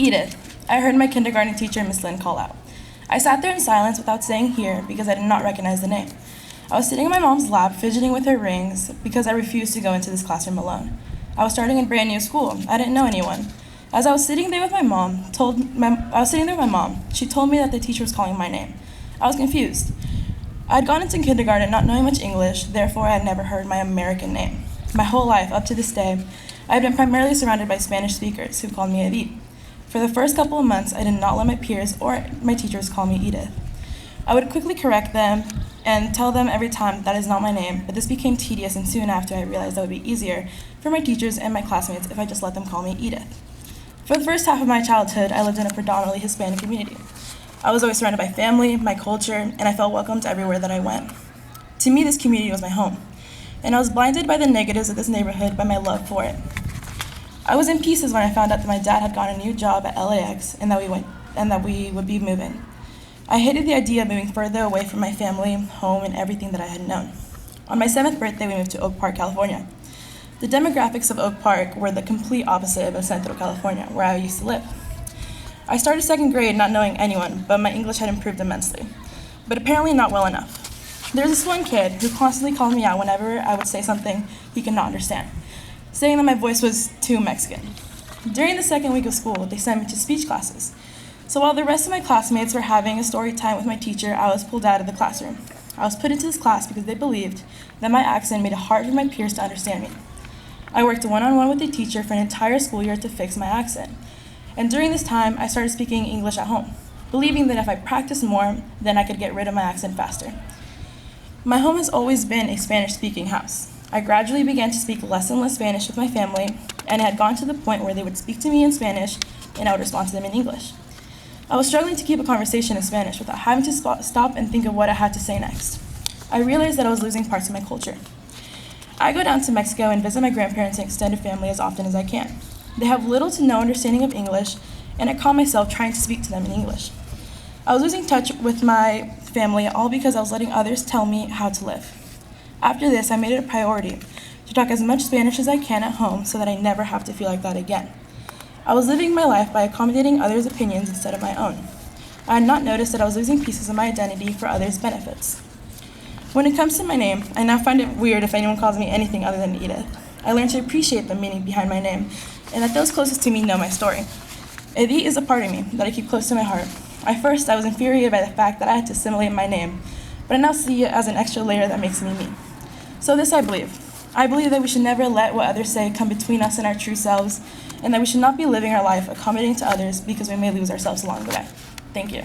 Edith, I heard my kindergarten teacher, Miss Lynn, call out. I sat there in silence without saying here because I did not recognize the name. I was sitting in my mom's lap, fidgeting with her rings because I refused to go into this classroom alone. I was starting a brand new school. I didn't know anyone. As I was sitting there with my mom, she told me that the teacher was calling my name. I was confused. I had gone into kindergarten not knowing much English, therefore I had never heard my American name. My whole life, up to this day, I had been primarily surrounded by Spanish speakers who called me Edith. For the first couple of months, I did not let my peers or my teachers call me Edith. I would quickly correct them and tell them every time that is not my name, but this became tedious, and soon after I realized that would be easier for my teachers and my classmates if I just let them call me Edith. For the first half of my childhood, I lived in a predominantly Hispanic community. I was always surrounded by family, my culture, and I felt welcomed everywhere that I went. To me, this community was my home, and I was blinded by the negatives of this neighborhood by my love for it. I was in pieces when I found out that my dad had gotten a new job at LAX and that we would be moving. I hated the idea of moving further away from my family, home, and everything that I had known. On my 7th birthday, we moved to Oak Park, California. The demographics of Oak Park were the complete opposite of Central California, where I used to live. I started 2nd grade not knowing anyone, but my English had improved immensely, but apparently not well enough. There was this one kid who constantly called me out whenever I would say something he could not understand, saying that my voice was too Mexican. During the 2nd week of school, they sent me to speech classes. So while the rest of my classmates were having a story time with my teacher, I was pulled out of the classroom. I was put into this class because they believed that my accent made it hard for my peers to understand me. I worked one-on-one with the teacher for an entire school year to fix my accent. And during this time, I started speaking English at home, believing that if I practiced more, then I could get rid of my accent faster. My home has always been a Spanish-speaking house. I gradually began to speak less and less Spanish with my family, and it had gone to the point where they would speak to me in Spanish, and I would respond to them in English. I was struggling to keep a conversation in Spanish without having to stop and think of what I had to say next. I realized that I was losing parts of my culture. I go down to Mexico and visit my grandparents and extended family as often as I can. They have little to no understanding of English, and I caught myself trying to speak to them in English. I was losing touch with my family all because I was letting others tell me how to live. After this, I made it a priority to talk as much Spanish as I can at home so that I never have to feel like that again. I was living my life by accommodating others' opinions instead of my own. I had not noticed that I was losing pieces of my identity for others' benefits. When it comes to my name, I now find it weird if anyone calls me anything other than Edith. I learned to appreciate the meaning behind my name, and that those closest to me know my story. Edith is a part of me that I keep close to my heart. At first, I was infuriated by the fact that I had to assimilate my name, but I now see it as an extra layer that makes me me. So this I believe. I believe that we should never let what others say come between us and our true selves, and that we should not be living our life accommodating to others because we may lose ourselves along the way. Thank you.